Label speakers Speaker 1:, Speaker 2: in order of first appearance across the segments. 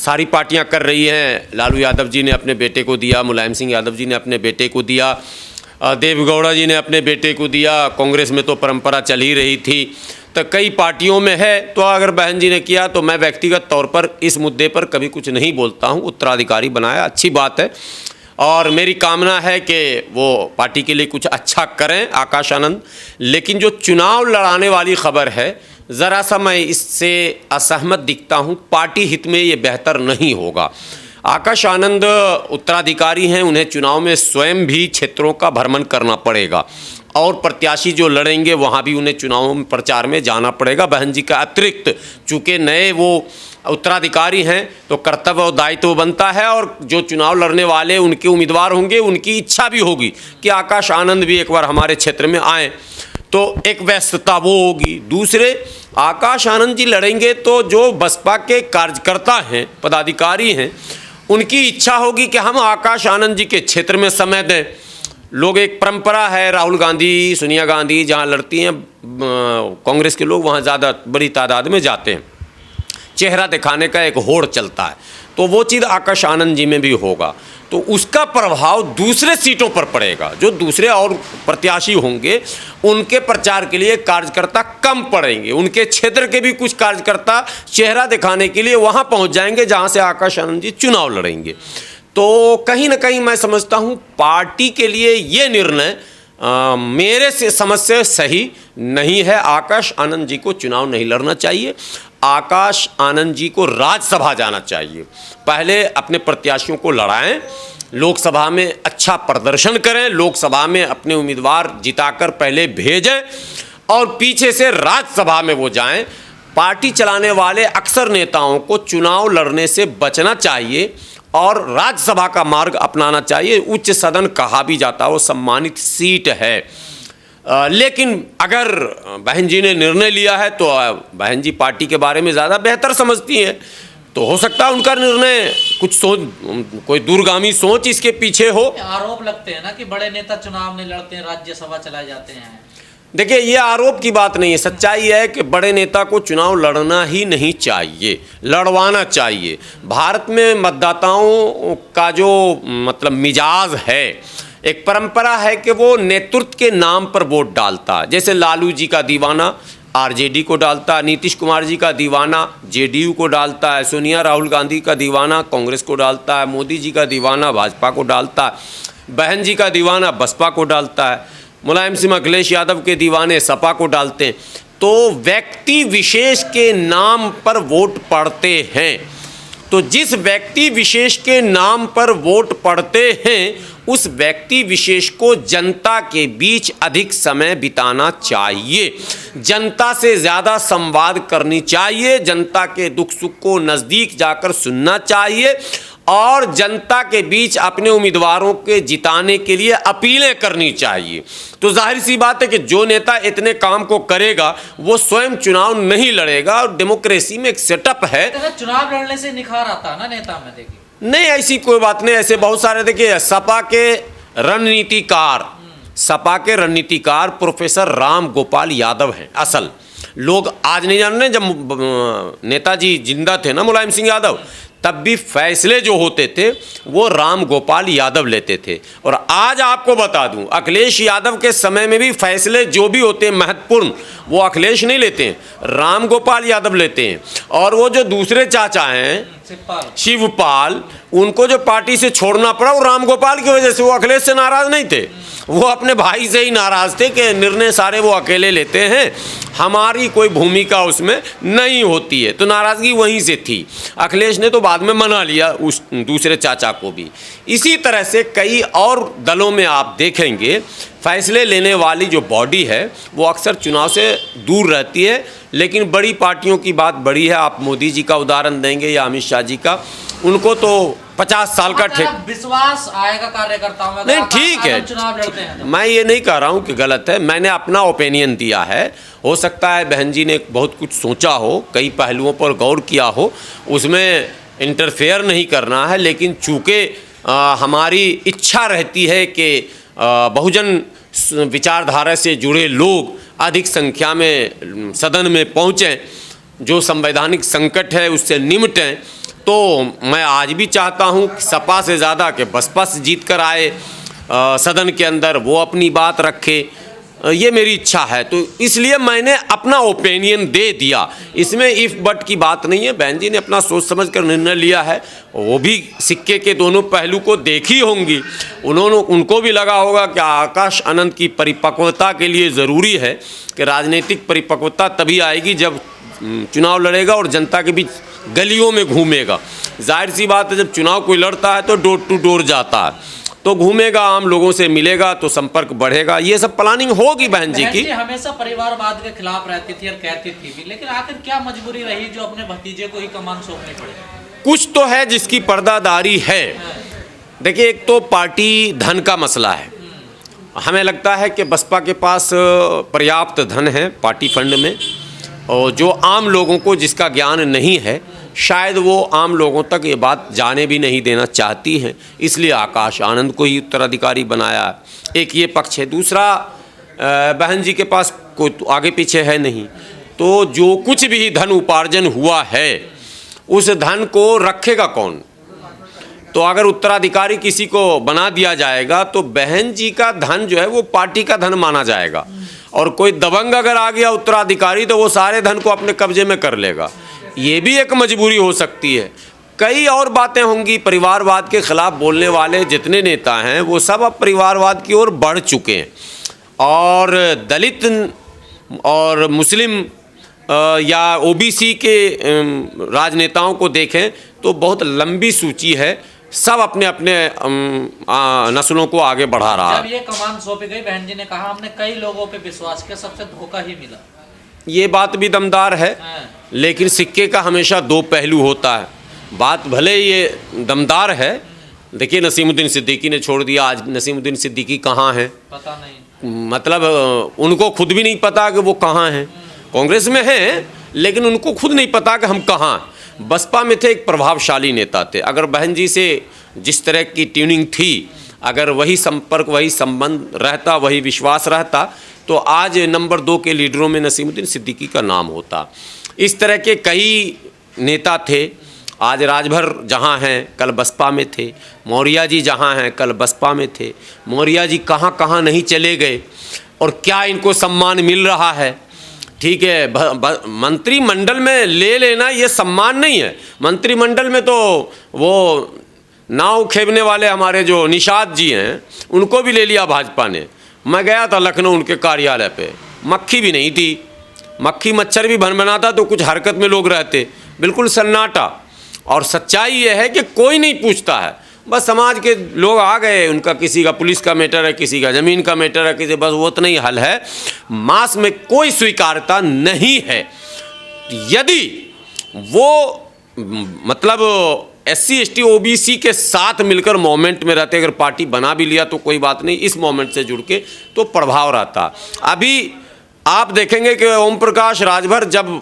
Speaker 1: सारी पार्टियां कर रही हैं। लालू यादव जी ने अपने बेटे को दिया, मुलायम सिंह यादव जी ने अपने बेटे को दिया, देवेगौड़ा जी ने अपने बेटे को दिया। कांग्रेस में तो परंपरा चल ही रही थी, तो कई पार्टियों में है। तो अगर बहन जी ने किया तो मैं व्यक्तिगत तौर पर इस मुद्दे पर कभी कुछ नहीं बोलता हूँ। उत्तराधिकारी बनाया, अच्छी बात है, और मेरी कामना है कि वो पार्टी के लिए कुछ अच्छा करें आकाश आनंद। लेकिन जो चुनाव लड़ाने वाली खबर है, ज़रा सा मैं इससे असहमत दिखता हूँ। पार्टी हित में ये बेहतर नहीं होगा। आकाश आनंद उत्तराधिकारी हैं, उन्हें चुनाव में स्वयं भी क्षेत्रों का भ्रमण करना पड़ेगा, और प्रत्याशी जो लड़ेंगे वहाँ भी उन्हें चुनाव में प्रचार में जाना पड़ेगा। बहन जी का अतिरिक्त चूँकि नए वो उत्तराधिकारी हैं तो कर्तव्य और दायित्व बनता है, और जो चुनाव लड़ने वाले उनके उम्मीदवार होंगे उनकी इच्छा भी होगी कि आकाश आनंद भी एक बार हमारे क्षेत्र में आएँ, तो एक व्यस्तता वो होगी। दूसरे, आकाश आनंद जी लड़ेंगे तो जो बसपा के कार्यकर्ता हैं, पदाधिकारी हैं, उनकी इच्छा होगी कि हम आकाश आनंद जी के क्षेत्र में समय दें। लोग, एक परंपरा है, राहुल गांधी, सोनिया गांधी जहां लड़ती हैं कांग्रेस के लोग, वहां ज़्यादा बड़ी तादाद में जाते हैं, चेहरा दिखाने का एक होड़ चलता है। तो वो चीज़ आकाश आनंद जी में भी होगा, तो उसका प्रभाव दूसरे सीटों पर पड़ेगा। जो दूसरे और प्रत्याशी होंगे उनके प्रचार के लिए कार्यकर्ता कम पड़ेंगे, उनके क्षेत्र के भी कुछ कार्यकर्ता चेहरा दिखाने के लिए वहां पहुंच जाएंगे जहां से आकाश आनंद जी चुनाव लड़ेंगे। तो कहीं ना कहीं मैं समझता हूं पार्टी के लिए ये निर्णय मेरे से समझ से सही नहीं है। आकाश आनंद जी को चुनाव नहीं लड़ना चाहिए। आकाश आनंद जी को राज्यसभा जाना चाहिए। पहले अपने प्रत्याशियों को लड़ाएं, लोकसभा में अच्छा प्रदर्शन करें, लोकसभा में अपने उम्मीदवार जिताकर पहले भेजें, और पीछे से राज्यसभा में वो जाएं। पार्टी चलाने वाले अक्सर नेताओं को चुनाव लड़ने से बचना चाहिए और राज्यसभा का मार्ग अपनाना चाहिए। उच्च सदन कहा भी जाता है, वो सम्मानित सीट है। लेकिन अगर बहन जी ने निर्णय लिया है तो बहन जी पार्टी के बारे में ज़्यादा बेहतर समझती हैं, तो हो सकता है उनका निर्णय कुछ सोच, कोई दूरगामी सोच इसके पीछे हो।
Speaker 2: आरोप लगते हैं ना कि बड़े नेता चुनाव नहीं लड़ते हैं, राज्यसभा चले जाते हैं।
Speaker 1: देखिए, ये आरोप की बात नहीं है, सच्चाई है कि बड़े नेता को चुनाव लड़ना ही नहीं चाहिए, लड़वाना चाहिए। भारत में मतदाताओं का जो मतलब मिजाज है, एक परंपरा है कि वो नेतृत्व के नाम पर वोट डालता। जैसे लालू जी का दीवाना आरजेडी को डालता, नीतीश कुमार जी का दीवाना जेडीयू को डालता है, सोनिया राहुल गांधी का दीवाना कांग्रेस को डालता है, मोदी जी का दीवाना भाजपा को डालता है, बहन जी का दीवाना बसपा को डालता है, मुलायम सिंह अखिलेश यादव के दीवाने सपा को डालते हैं। तो व्यक्ति विशेष के नाम पर वोट पड़ते हैं। तो जिस व्यक्ति विशेष के नाम पर वोट पड़ते हैं, उस व्यक्ति विशेष को जनता के बीच अधिक समय बिताना चाहिए, जनता से ज़्यादा संवाद करनी चाहिए, जनता के दुख सुख को नज़दीक जाकर सुनना चाहिए, और जनता के बीच अपने उम्मीदवारों के जिताने के लिए अपीलें करनी चाहिए। तो जाहिर सी बात है कि जो नेता इतने काम को करेगा वो स्वयं चुनाव नहीं लड़ेगा। और डेमोक्रेसी में एक सेटअप है,
Speaker 2: चुनाव लड़ने से निखार आता है ना नेता में। देखिए,
Speaker 1: नहीं ऐसी कोई बात नहीं, ऐसे बहुत सारे, देखिए सपा के रणनीतिकार प्रोफेसर राम गोपाल यादव हैं। असल लोग आज नहीं जान रहे, जब नेताजी जिंदा थे ना मुलायम सिंह यादव, तब भी फैसले जो होते थे वो राम गोपाल यादव लेते थे। और आज आपको बता दूं, अखिलेश यादव के समय में भी फैसले जो भी होते हैं महत्वपूर्ण, वो अखिलेश नहीं लेते हैं, राम गोपाल यादव लेते हैं। और वो जो दूसरे चाचा हैं शिवपाल, उनको जो पार्टी से छोड़ना पड़ा वो राम गोपाल की वजह से, वो अखिलेश से नाराज नहीं थे, वो अपने भाई से ही नाराज थे कि निर्णय सारे वो अकेले लेते हैं, हमारी कोई भूमिका उसमें नहीं होती है। तो नाराज़गी वहीं से थी। अखिलेश ने तो बाद में मना लिया उस दूसरे चाचा को भी। इसी तरह से कई और दलों में आप देखेंगे फैसले लेने वाली जो बॉडी है वो अक्सर चुनाव से दूर रहती है। लेकिन बड़ी पार्टियों की बात बड़ी है, आप मोदी जी का उदाहरण देंगे या अमित शाह जी का, उनको तो 50 साल का
Speaker 2: विश्वास आएगा कार्यकर्ताओं में।
Speaker 1: नहीं, ठीक है,
Speaker 2: चुनाव लड़ते हैं तो।
Speaker 1: मैं ये नहीं कह रहा हूँ कि गलत है, मैंने अपना ओपिनियन दिया है। हो सकता है बहन जी ने बहुत कुछ सोचा हो, कई पहलुओं पर गौर किया हो, उसमें इंटरफेयर नहीं करना है। लेकिन चूँकि हमारी इच्छा रहती है कि बहुजन विचारधारा से जुड़े लोग अधिक संख्या में सदन में पहुँचें, जो संवैधानिक संकट है उससे निपटें, तो मैं आज भी चाहता हूँ कि सपा से ज़्यादा कि बसपा से जीत कर आए सदन के अंदर, वो अपनी बात रखे, ये मेरी इच्छा है। तो इसलिए मैंने अपना ओपिनियन दे दिया, इसमें इफ़ बट की बात नहीं है। बहन जी ने अपना सोच समझ कर निर्णय लिया है, वो भी सिक्के के दोनों पहलू को देखी होंगी। उनको भी लगा होगा कि आकाश आनंद की परिपक्वता के लिए ज़रूरी है कि राजनीतिक परिपक्वता तभी आएगी जब चुनाव लड़ेगा और जनता के बीच गलियों में घूमेगा। जाहिर सी बात है, जब चुनाव कोई लड़ता है तो डोर टू डोर जाता है, तो घूमेगा, आम लोगों से मिलेगा, तो संपर्क बढ़ेगा। ये सब प्लानिंग होगी बहन जी की।
Speaker 2: हमेशा परिवारवाद के खिलाफ रहती थी और कहती थी भी, लेकिन आखिर क्या मजबूरी रही जो अपने भतीजे को ही कमान सौंपनी पड़े?
Speaker 1: कुछ तो है जिसकी पर्दादारी है। देखिए, एक तो पार्टी धन का मसला है। हमें लगता है कि बसपा के पास पर्याप्त धन है पार्टी फंड में, और जो आम लोगों को जिसका ज्ञान नहीं है, शायद वो आम लोगों तक ये बात जाने भी नहीं देना चाहती हैं, इसलिए आकाश आनंद को ही उत्तराधिकारी बनाया। एक ये पक्ष है। दूसरा, बहन जी के पास कोई आगे पीछे है नहीं, तो जो कुछ भी धन उपार्जन हुआ है उस धन को रखेगा कौन? तो अगर उत्तराधिकारी किसी को बना दिया जाएगा तो बहन जी का धन जो है वो पार्टी का धन माना जाएगा, और कोई दबंग अगर आ गया उत्तराधिकारी तो वो सारे धन को अपने कब्जे में कर लेगा। ये भी एक मजबूरी हो सकती है। कई और बातें होंगी। परिवारवाद के खिलाफ बोलने वाले जितने नेता हैं वो सब अब परिवारवाद की ओर बढ़ चुके हैं, और दलित और मुस्लिम या ओबीसी के राजनेताओं को देखें तो बहुत लंबी सूची है। सब अपने अपने नस्लों को आगे बढ़ा रहा है।
Speaker 2: जब ये कमान सौंपी गई, बहन जी ने कहा हमने कई लोगों पे विश्वास किया, सबसे धोखा ही मिला।
Speaker 1: ये बात भी दमदार है, लेकिन सिक्के का हमेशा दो पहलू होता है। बात भले ये दमदार है। देखिए, नसीमुद्दीन सिद्दीकी ने छोड़ दिया, आज नसीमुद्दीन सिद्दीकी कहाँ हैं
Speaker 2: पता नहीं।
Speaker 1: मतलब उनको खुद भी नहीं पता कि वो कहाँ हैं। कांग्रेस में हैं, लेकिन उनको खुद नहीं पता कि हम कहाँ हैं। बसपा में थे, एक प्रभावशाली नेता थे। अगर बहन जी से जिस तरह की ट्यूनिंग थी, अगर वही संपर्क, वही संबंध रहता, वही विश्वास रहता, तो आज नंबर 2 के लीडरों में नसीमुद्दीन सिद्दीकी का नाम होता। इस तरह के कई नेता थे। आज राजभर जहाँ हैं कल बसपा में थे, मौर्या जी जहाँ हैं कल बसपा में थे। मौर्या जी कहाँ कहाँ नहीं चले गए, और क्या इनको सम्मान मिल रहा है। ठीक है, मंत्रिमंडल में ले लेना ये सम्मान नहीं है। मंत्रिमंडल में तो वो नाव खेवने वाले हमारे जो निषाद जी हैं उनको भी ले लिया भाजपा ने। मैं गया था लखनऊ उनके कार्यालय पे, मक्खी भी नहीं थी। मक्खी मच्छर भी भनभनाता तो कुछ हरकत में लोग रहते, बिल्कुल सन्नाटा। और सच्चाई ये है कि कोई नहीं पूछता है, बस समाज के लोग आ गए, उनका किसी का पुलिस का मैटर है, किसी का ज़मीन का मैटर है, किसी बस वो उतना ही हल है। मास में कोई स्वीकार्यता नहीं है। यदि वो मतलब SC ST OBC के साथ मिलकर मोमेंट में रहते, अगर पार्टी बना भी लिया तो कोई बात नहीं, इस मोमेंट से जुड़ के तो प्रभाव रहता। अभी आप देखेंगे कि ओम प्रकाश राजभर जब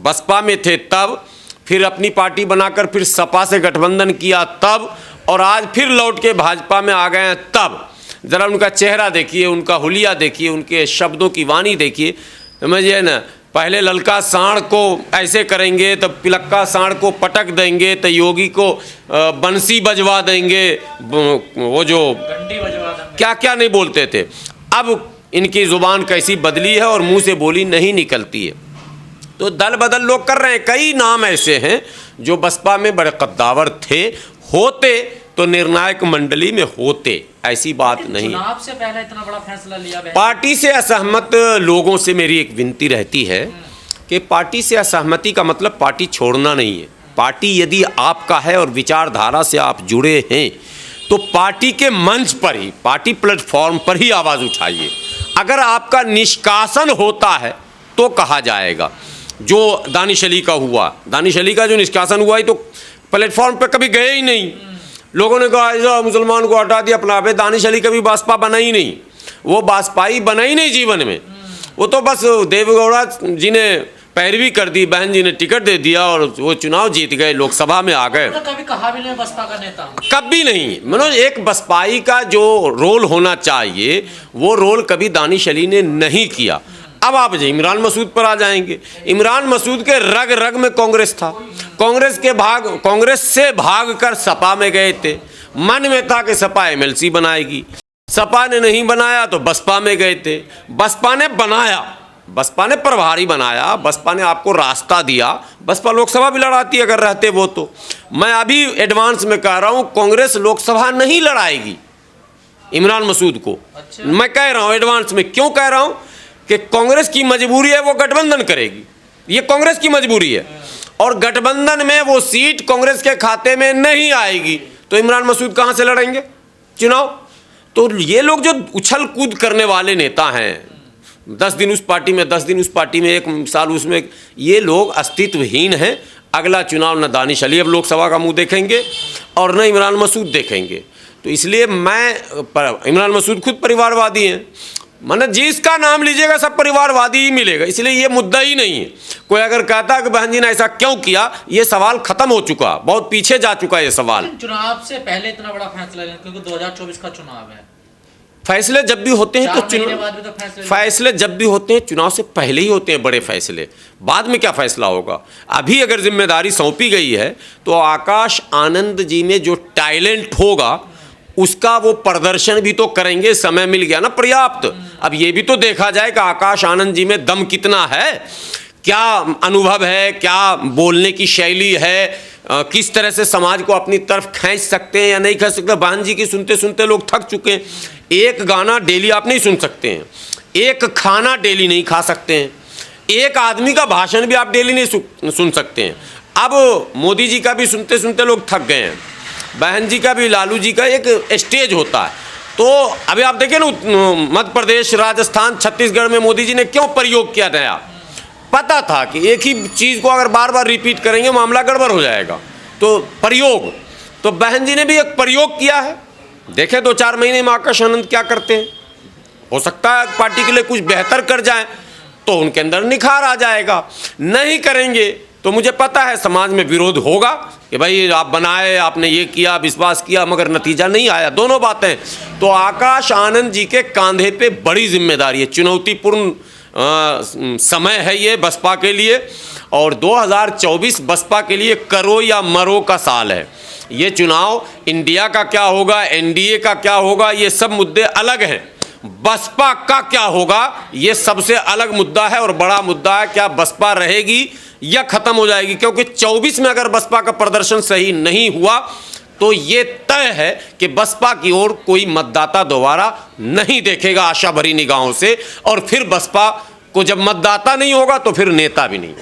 Speaker 1: बसपा में थे तब, फिर अपनी पार्टी बनाकर फिर सपा से गठबंधन किया तब, और आज फिर लौट के भाजपा में आ गए हैं तब। ज़रा उनका चेहरा देखिए, उनका हुलिया देखिए, उनके शब्दों की वाणी देखिए। समझिए ना, पहले ललका सांड को ऐसे करेंगे, तब पिलक्का सांड को पटक देंगे, तो योगी को बंसी बजवा देंगे, वो जो
Speaker 2: घंटी बजवा देंगे,
Speaker 1: क्या क्या नहीं बोलते थे। अब इनकी ज़ुबान कैसी बदली है और मुंह से बोली नहीं निकलती है। तो दल बदल लोग कर रहे हैं। कई नाम ऐसे हैं जो बसपा में बड़े कद्दावर थे, होते तो निर्णायक मंडली में होते, ऐसी बात नहीं।
Speaker 2: चुनाव से पहले इतना बड़ा फैसला लिया।
Speaker 1: पार्टी से असहमत लोगों से मेरी एक विनती रहती है कि पार्टी से असहमति का मतलब पार्टी छोड़ना नहीं है। पार्टी यदि आपका है और विचारधारा से आप जुड़े हैं तो पार्टी के मंच पर ही, पार्टी प्लेटफॉर्म पर ही आवाज़ उठाइए। अगर आपका निष्कासन होता है तो कहा जाएगा, जो दानिश अली का हुआ, दानिश अली का जो निष्कासन हुआ ही तो प्लेटफॉर्म पर कभी गए ही नहीं। लोगों ने कहा ऐसा मुसलमान को हटा दिया अपना। दानिश अली कभी बासपा बना ही नहीं, वो बासपाई बना ही नहीं जीवन में। वो तो बस देवेगौड़ा जी ने पैरवी कर दी, बहन जी ने टिकट दे दिया और वो चुनाव जीत गए, लोकसभा में आ गए।
Speaker 2: तो कभी कहा भी नहीं बसपा का नेता हूं।
Speaker 1: कभी नहीं। मतलब एक बसपाई का जो रोल होना चाहिए वो रोल कभी दानिश अली ने नहीं किया। अब आप इमरान मसूद पर आ जाएंगे। इमरान मसूद के रग रग में कांग्रेस था। कांग्रेस से भागकर सपा में गए थे। मन में था कि सपा एमएलसी बनाएगी, सपा ने नहीं बनाया तो बसपा में गए थे। बसपा ने बनाया, बसपा ने प्रभारी बनाया, बसपा ने आपको रास्ता दिया। बसपा लोकसभा भी लड़ाती अगर रहते वो तो। मैं अभी एडवांस में कह रहा हूँ कांग्रेस लोकसभा नहीं लड़ाएगी इमरान मसूद को।
Speaker 2: अच्छा।
Speaker 1: मैं कह रहा हूँ एडवांस में, क्यों कह रहा हूँ कि कांग्रेस की मजबूरी है, वो गठबंधन करेगी, ये कांग्रेस की मजबूरी है। और गठबंधन में वो सीट कांग्रेस के खाते में नहीं आएगी तो इमरान मसूद कहाँ से लड़ेंगे चुनाव। तो ये लोग जो उछल कूद करने वाले नेता हैं, 10 दिन उस पार्टी में 10 दिन उस पार्टी में, 1 साल उसमें, ये लोग अस्तित्वहीन हैं। अगला चुनाव न दानिश अली अब लोकसभा का मुंह देखेंगे और न इमरान मसूद देखेंगे। तो इसलिए इमरान मसूद खुद परिवारवादी हैं, मतलब जिसका नाम लीजिएगा सब परिवारवादी ही मिलेगा। इसलिए ये मुद्दा ही नहीं है। कोई अगर कहता है कि बहन जी ने ऐसा क्यों किया, ये सवाल खत्म हो चुका, बहुत पीछे जा चुका है ये सवाल।
Speaker 2: चुनाव से पहले इतना बड़ा फैसला लेना, क्योंकि 2024 का चुनाव है।
Speaker 1: फैसले जब भी होते हैं तो
Speaker 2: 4 महीने बाद भी तो
Speaker 1: फैसले जब भी होते हैं चुनाव से पहले ही होते हैं बड़े फैसले, बाद में क्या फैसला होगा। अभी अगर जिम्मेदारी सौंपी गई है तो आकाश आनंद जी में जो टैलेंट होगा उसका वो प्रदर्शन भी तो करेंगे। समय मिल गया ना पर्याप्त। अब ये भी तो देखा जाए कि आकाश आनंद जी में दम कितना है, क्या अनुभव है, क्या बोलने की शैली है, किस तरह से समाज को अपनी तरफ खींच सकते हैं या नहीं खींच सकते। बहन जी की सुनते सुनते लोग थक चुके हैं। एक गाना डेली आप नहीं सुन सकते हैं, एक खाना डेली नहीं खा सकते हैं, एक आदमी का भाषण भी आप डेली नहीं सुन सकते हैं। अब मोदी जी का भी सुनते सुनते लोग थक गए हैं, बहन जी का भी, लालू जी का एक स्टेज होता है। तो अभी आप देखें ना, मध्य प्रदेश, राजस्थान, छत्तीसगढ़ में मोदी जी ने क्यों प्रयोग किया नया, पता था कि एक ही चीज़ को अगर बार बार रिपीट करेंगे मामला गड़बड़ हो जाएगा। तो प्रयोग, तो बहन जी ने भी एक प्रयोग किया है। देखें 2-4 महीने में आकाश आनंद क्या करते हैं। हो सकता है पार्टी के लिए कुछ बेहतर कर जाएं तो उनके अंदर निखार आ जाएगा। नहीं करेंगे तो मुझे पता है समाज में विरोध होगा कि भाई आप बनाए, आपने ये किया, विश्वास किया, मगर नतीजा नहीं आया। दोनों बातें। तो आकाश आनंद जी के कंधे पे बड़ी जिम्मेदारी है, चुनौतीपूर्ण समय है ये बसपा के लिए। और 2024 बसपा के लिए करो या मरो का साल है। ये चुनाव इंडिया का क्या होगा, एनडीए का क्या होगा, ये सब मुद्दे अलग हैं। बसपा का क्या होगा ये सबसे अलग मुद्दा है और बड़ा मुद्दा है, क्या बसपा रहेगी या खत्म हो जाएगी। क्योंकि 24 में अगर बसपा का प्रदर्शन सही नहीं हुआ तो ये तय है कि बसपा की ओर कोई मतदाता दोबारा नहीं देखेगा आशा भरी निगाहों से। और फिर बसपा को जब मतदाता नहीं होगा तो फिर नेता भी नहीं होगा।